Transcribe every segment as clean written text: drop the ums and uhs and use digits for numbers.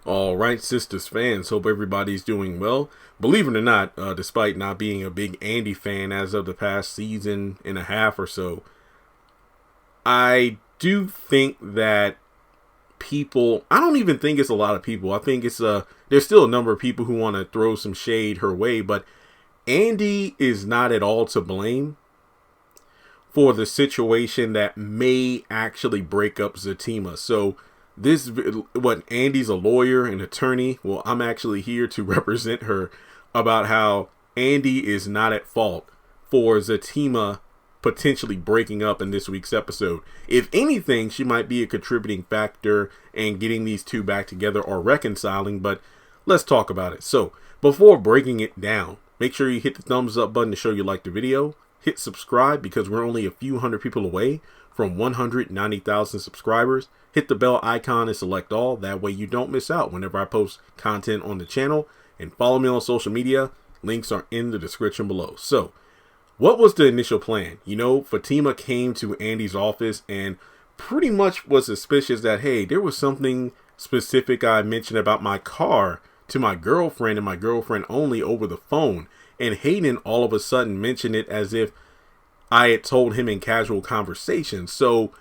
All right, Sistas fans, hope everybody's doing well. Believe it or not, despite not being a big Andi fan as of the past season and a half or so, I do think that I don't even think it's a lot of people. I think there's still a number of people who want to throw some shade her way, but Andi is not at all to blame for the situation that may actually break up Zatima. So Andi's a lawyer and attorney. Well, I'm actually here to represent her about how Andi is not at fault for Zatima potentially breaking up in this week's episode. If anything, she might be a contributing factor in getting these two back together or reconciling, but let's talk about it. So before breaking it down, make sure you hit the thumbs up button to show you like the video. Hit subscribe because we're only a few hundred people away from 190,000 subscribers. Hit the bell icon and select all. That way you don't miss out whenever I post content on the channel. And follow me on social media. Links are in the description below. So, what was the initial plan? Fatima came to Andi's office and pretty much was suspicious that, hey, there was something specific I mentioned about my car to my girlfriend and my girlfriend only over the phone. And Hayden all of a sudden mentioned it as if I had told him in casual conversation. So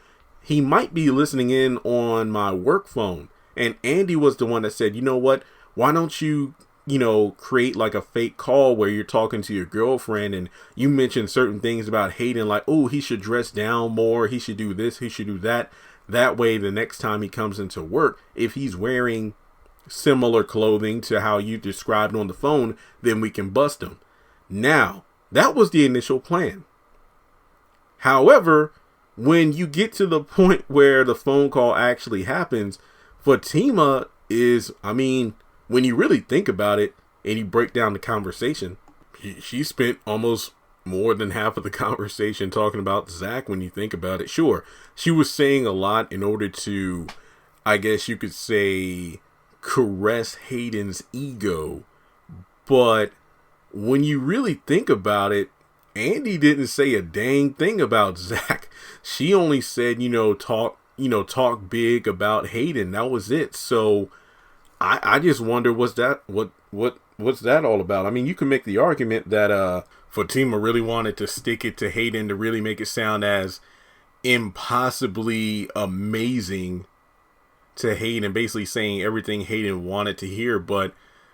he might be listening in on my work phone. And Andi was the one that said, you know what? Why don't you, create like a fake call where you're talking to your girlfriend and you mention certain things about Hayden, like, oh, he should dress down more. He should do this. He should do that. That way, the next time he comes into work, if he's wearing similar clothing to how you described on the phone, then we can bust him. Now, that was the initial plan. However, when you get to the point where the phone call actually happens, Fatima is, when you really think about it and you break down the conversation, she spent almost more than half of the conversation talking about Zach when you think about it. Sure, she was saying a lot in order to, I guess you could say, caress Hayden's ego. But when you really think about it, Andi didn't say a dang thing about Zach. She only said, talk big about Hayden. That was it. So I just wonder what's that all about? You can make the argument that Fatima really wanted to stick it to Hayden to really make it sound as impossibly amazing to Hayden, basically saying everything Hayden wanted to hear, but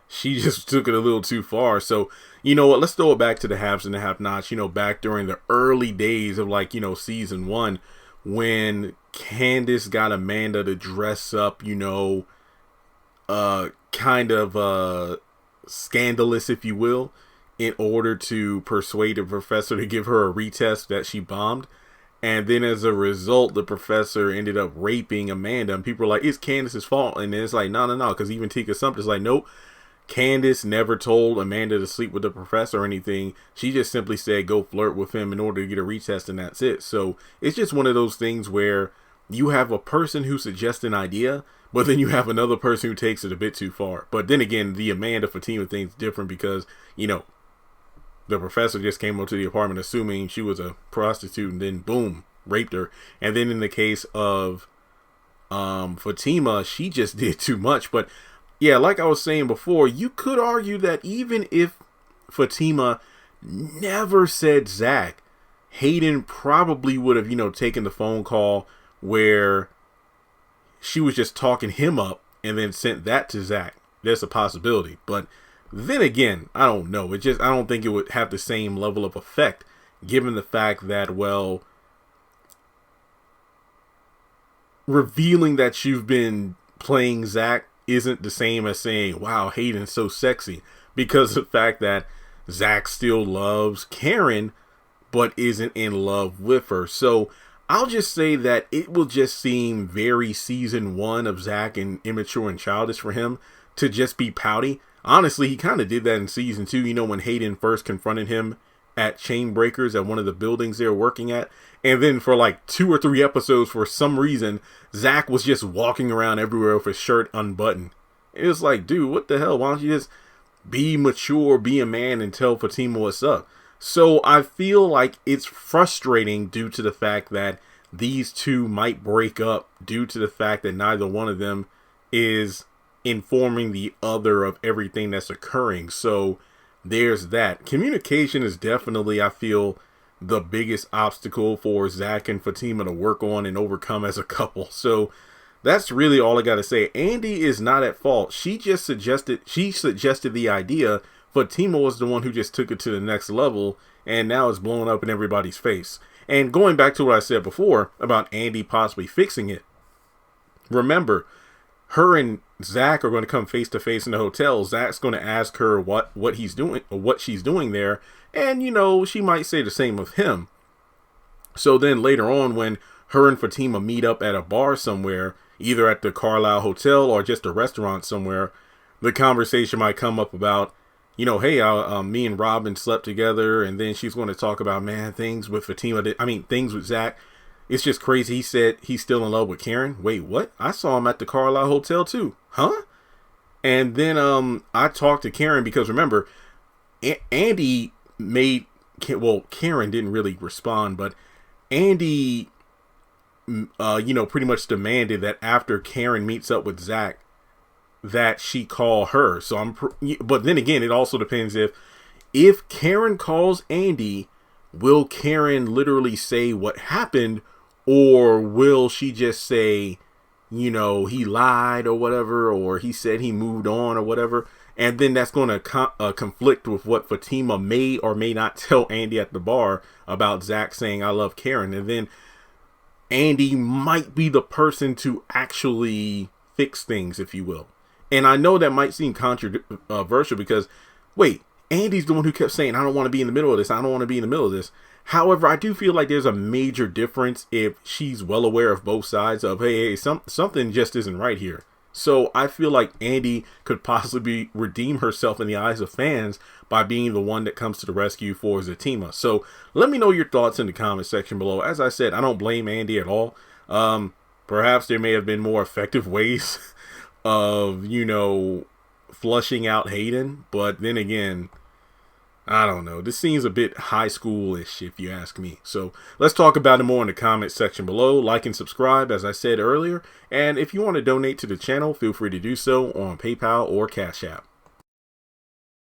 she just took it a little too far. So, you know what? Let's throw it back to the haves and the have-nots, back during the early days of season 1 when Candace got Amanda to dress up, kind of scandalous, if you will, in order to persuade the professor to give her a retest that she bombed. And then as a result, the professor ended up raping Amanda. And people are like, it's Candace's fault. And then it's like, no. Because even Tika Sumpter's like, nope. Candace never told Amanda to sleep with the professor or anything. She just simply said, go flirt with him in order to get a retest. And that's it. So it's just one of those things where you have a person who suggests an idea, but then you have another person who takes it a bit too far. But then again, the Amanda Fatima thing's different because, the professor just came up to the apartment assuming she was a prostitute and then boom, raped her. And then in the case of Fatima, she just did too much. But yeah, like I was saying before, you could argue that even if Fatima never said Zach, Hayden probably would have, taken the phone call where she was just talking him up and then sent that to Zach. There's a possibility. But then again, I don't know. I don't think it would have the same level of effect given the fact that, well, revealing that you've been playing Zach isn't the same as saying, wow, Hayden's so sexy, because of the fact that Zach still loves Karen but isn't in love with her. So I'll just say that it will just seem very season 1 of Zach and immature and childish for him to just be pouty. Honestly, he kind of did that in season 2, when Hayden first confronted him at Chainbreakers at one of the buildings they were working at. And then for like 2 or 3 episodes, for some reason, Zach was just walking around everywhere with his shirt unbuttoned. It was like, dude, what the hell? Why don't you just be mature, be a man, and tell Fatima what's up? So I feel like it's frustrating due to the fact that these two might break up due to the fact that neither one of them is informing the other of everything that's occurring. So there's that. Communication is definitely, I feel, the biggest obstacle for Zach and Fatima to work on and overcome as a couple. So that's really all I got to say. Andi is not at fault. She suggested the idea. Fatima was the one who just took it to the next level, and now it's blowing up in everybody's face. And going back to what I said before about Andi possibly fixing it, remember, her and Zach are going to come face to face in the hotel. Zach's going to ask her what he's doing or what she's doing there. And, she might say the same of him. So then later on, when her and Fatima meet up at a bar somewhere, either at the Carlisle Hotel or just a restaurant somewhere, the conversation might come up about, hey, me and Robin slept together. And then she's going to talk about, man, things with things with Zach. It's just crazy. He said he's still in love with Karen. Wait, what? I saw him at the Carlisle Hotel too. Huh? And then I talked to Karen because remember, Andi Karen didn't really respond, but Andi, pretty much demanded that after Karen meets up with Zach, that she call her. So but then again, it also depends if Karen calls Andi, will Karen literally say what happened, or will she just say, he lied or whatever, or he said he moved on or whatever? And then that's going to conflict with what Fatima may or may not tell Andi at the bar about Zach saying, I love Karen. And then Andi might be the person to actually fix things, if you will. And I know that might seem controversial because, wait, Andy's the one who kept saying, I don't want to be in the middle of this. I don't want to be in the middle of this. However, I do feel like there's a major difference if she's well aware of both sides of, hey, something just isn't right here. So I feel like Andi could possibly redeem herself in the eyes of fans by being the one that comes to the rescue for Zatima. So let me know your thoughts in the comment section below. As I said, I don't blame Andi at all. Perhaps there may have been more effective ways of, flushing out Hayden. But then again, I don't know. This seems a bit high school-ish, if you ask me. So let's talk about it more in the comment section below. Like and subscribe, as I said earlier. And if you want to donate to the channel, feel free to do so on PayPal or Cash App.